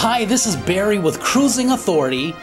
Hi, this is Barry with Cruising Authority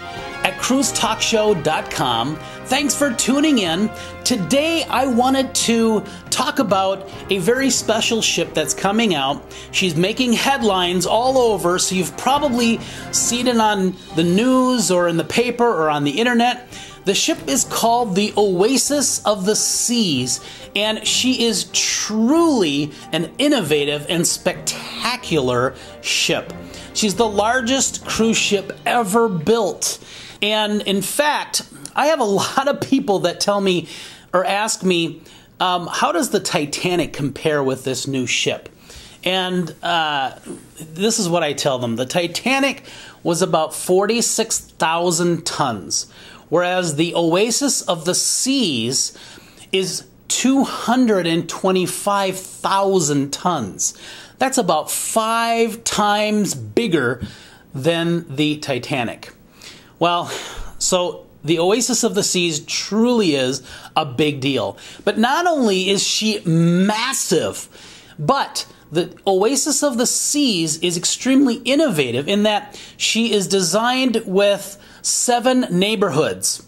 at cruisetalkshow.com. Thanks for tuning in. Today I wanted to talk about a very special ship that's coming out. She's making headlines all over, so you've probably seen it on the news or in the paper or on the internet. The ship is called the Oasis of the Seas, and she is truly an innovative and spectacular ship. She's the largest cruise ship ever built. And in fact, I have a lot of people that tell me or ask me, how does the Titanic compare with this new ship? And this is what I tell them. The Titanic was about 46,000 tons, whereas the Oasis of the Seas is 225,000 tons. That's about 5 times bigger than the Titanic. Well, so the Oasis of the Seas truly is a big deal. But not only is she massive, but the Oasis of the Seas is extremely innovative in that she is designed with 7 neighborhoods.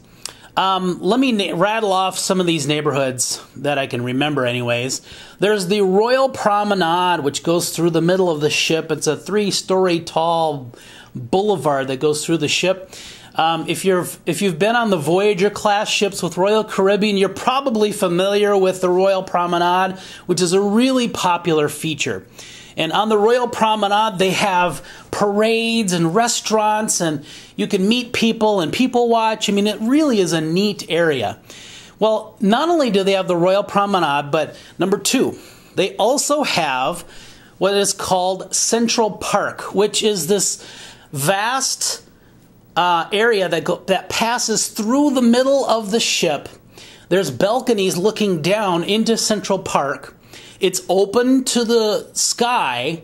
Let me rattle off some of these neighborhoods that I can remember anyways. There's the Royal Promenade, which goes through the middle of the ship. It's a 3-story tall boulevard that goes through the ship. If you've been on the Voyager class ships with Royal Caribbean, you're probably familiar with the Royal Promenade, which is a really popular feature. And on the Royal Promenade, they have parades and restaurants, and you can meet people and people watch. I mean, it really is a neat area. Well, not only do they have the Royal Promenade, but number 2, they also have what is called Central Park, which is this vast area that passes through the middle of the ship. There's balconies looking down into Central Park. It's open to the sky,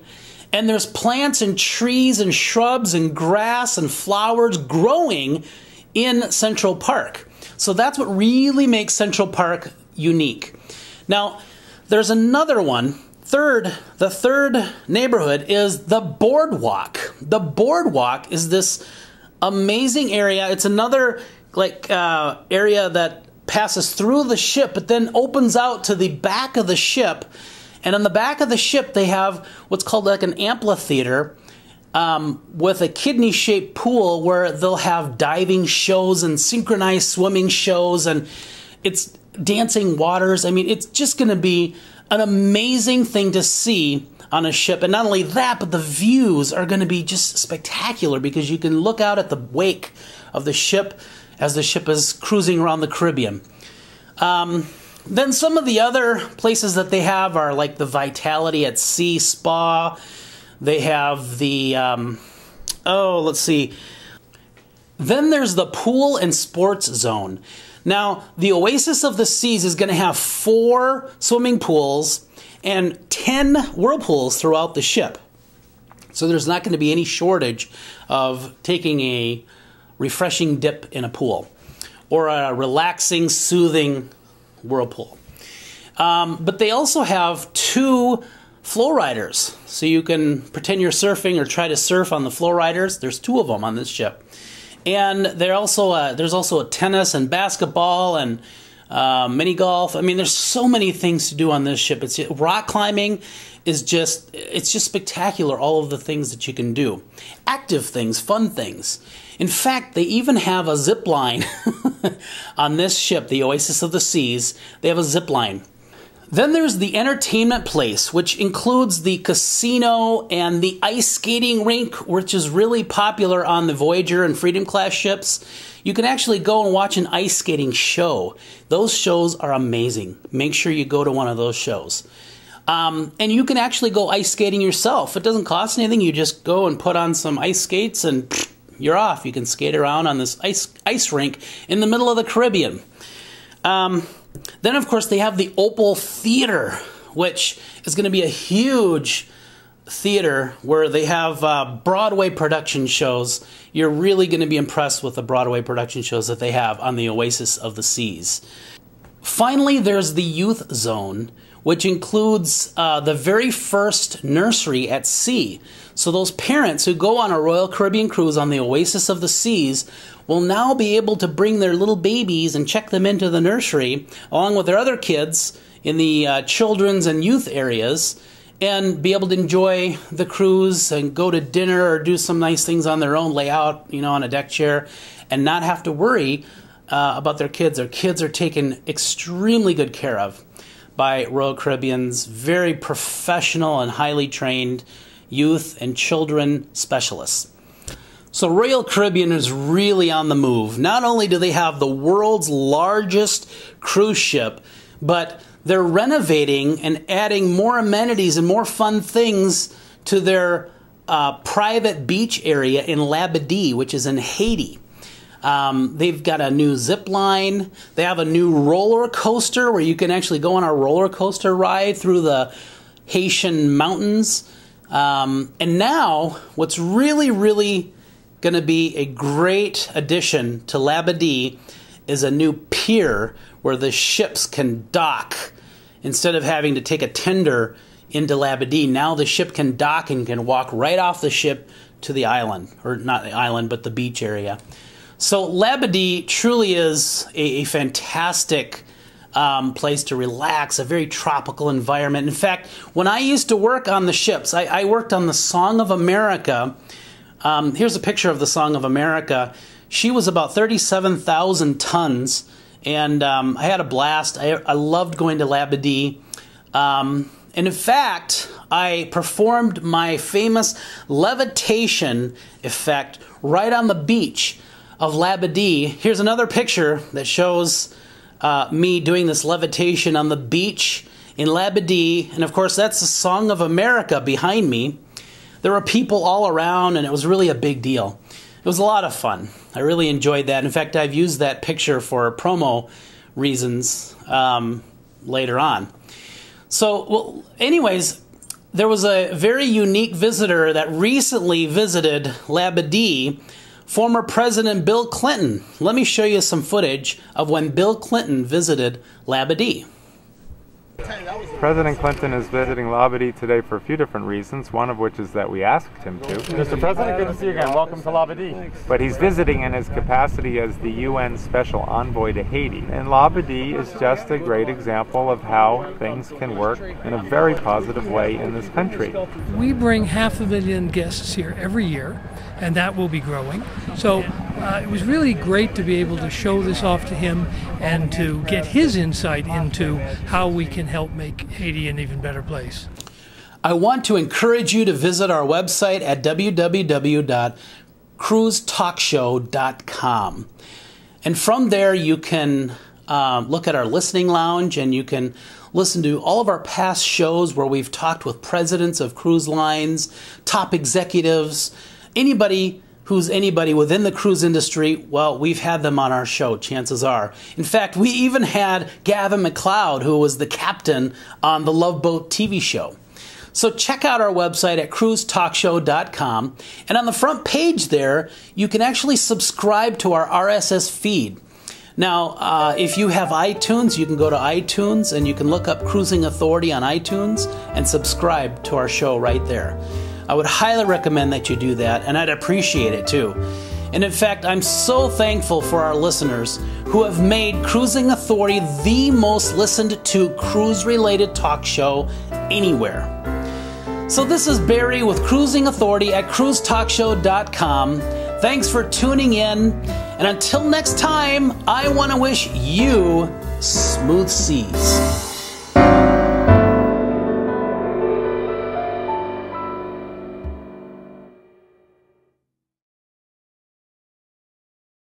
and there's plants and trees and shrubs and grass and flowers growing in Central Park. So that's what really makes Central Park unique. Now, there's another one. The third neighborhood is the Boardwalk. The Boardwalk is this amazing area. It's another area that passes through the ship, but then opens out to the back of the ship. And on the back of the ship, they have what's called like an amphitheater with a kidney-shaped pool where they'll have diving shows and synchronized swimming shows, and it's dancing waters. I mean, it's just going to be an amazing thing to see on a ship. And not only that, but the views are going to be just spectacular because you can look out at the wake of the ship as the ship is cruising around the Caribbean. Then some of the other places that they have are like the Vitality at Sea Spa. They have the, let's see. Then there's the Pool and Sports Zone. Now, the Oasis of the Seas is going to have 4 swimming pools and 10 whirlpools throughout the ship. So there's not going to be any shortage of taking a refreshing dip in a pool or a relaxing, soothing whirlpool. But they also have 2 flow riders, so you can pretend you're surfing or try to surf on the flow riders. There's 2 of them on this ship. And there's also a tennis and basketball and mini golf. I mean, there's so many things to do on this ship. Rock climbing is just spectacular, all of the things that you can do. Active things, fun things. In fact, they even have a zip line on this ship, the Oasis of the Seas. They have a zip line. Then there's the entertainment place, which includes the casino and the ice skating rink, which is really popular on the Voyager and Freedom class ships. You can actually go and watch an ice skating show. Those shows are amazing. Make sure you go to one of those shows. And you can actually go ice skating yourself. It doesn't cost anything. You just go and put on some ice skates and you're off. You can skate around on this ice rink in the middle of the Caribbean. Then, of course, they have the Opal Theater, which is going to be a huge theater where they have Broadway production shows. You're really going to be impressed with the Broadway production shows that they have on the Oasis of the Seas. Finally, there's the Youth Zone, which includes the very first nursery at sea. So those parents who go on a Royal Caribbean cruise on the Oasis of the Seas will now be able to bring their little babies and check them into the nursery along with their other kids in the children's and youth areas, and be able to enjoy the cruise and go to dinner or do some nice things on their own, lay out, you know, on a deck chair, and not have to worry about their kids. Their kids are taken extremely good care of by Royal Caribbean's very professional and highly trained youth and children specialists. So Royal Caribbean is really on the move. Not only do they have the world's largest cruise ship, but they're renovating and adding more amenities and more fun things to their private beach area in Labadee, which is in Haiti. They've got a new zip line. They have a new roller coaster where you can actually go on a roller coaster ride through the Haitian mountains. And now, what's really going to be a great addition to Labadee is a new pier where the ships can dock. Instead of having to take a tender into Labadee, now the ship can dock and can walk right off the ship to the island. Or not the island, but the beach area. So Labadee truly is a fantastic place to relax, a very tropical environment. In fact, when I used to work on the ships, I worked on the Song of America. Here's a picture of the Song of America. She was about 37,000 tons, and I had a blast. I loved going to Labadee. And in fact, I performed my famous levitation effect right on the beach of Labadee. Here's another picture that shows me doing this levitation on the beach in Labadee. And of course, that's the Song of America behind me. There were people all around, and it was really a big deal. It was a lot of fun. I really enjoyed that. In fact, I've used that picture for promo reasons later on. So, well, anyways, there was a very unique visitor that recently visited Labadee, former President Bill Clinton. Let me show you some footage of when Bill Clinton visited Labadee. President Clinton is visiting Labadee today for a few different reasons, one of which is that we asked him to. Mr. President, good to see you again. Welcome to Labadee. But he's visiting in his capacity as the UN Special Envoy to Haiti. And Labadee is just a great example of how things can work in a very positive way in this country. We bring 500,000 guests here every year, and that will be growing. So it was really great to be able to show this off to him and to get his insight into how we can help make Haiti an even better place. I want to encourage you to visit our website at www.cruisetalkshow.com. And from there you can look at our listening lounge, and you can listen to all of our past shows where we've talked with presidents of cruise lines, top executives, anybody who's anybody within the cruise industry. Well, we've had them on our show, chances are. In fact, we even had Gavin MacLeod, who was the captain on the Love Boat TV show. So check out our website at cruisetalkshow.com, and on the front page there, you can actually subscribe to our RSS feed. Now, if you have iTunes, you can go to iTunes and you can look up Cruising Authority on iTunes and subscribe to our show right there. I would highly recommend that you do that, and I'd appreciate it too. And in fact, I'm so thankful for our listeners who have made Cruising Authority the most listened to cruise-related talk show anywhere. So this is Barry with Cruising Authority at cruisetalkshow.com. Thanks for tuning in, and until next time, I want to wish you smooth seas.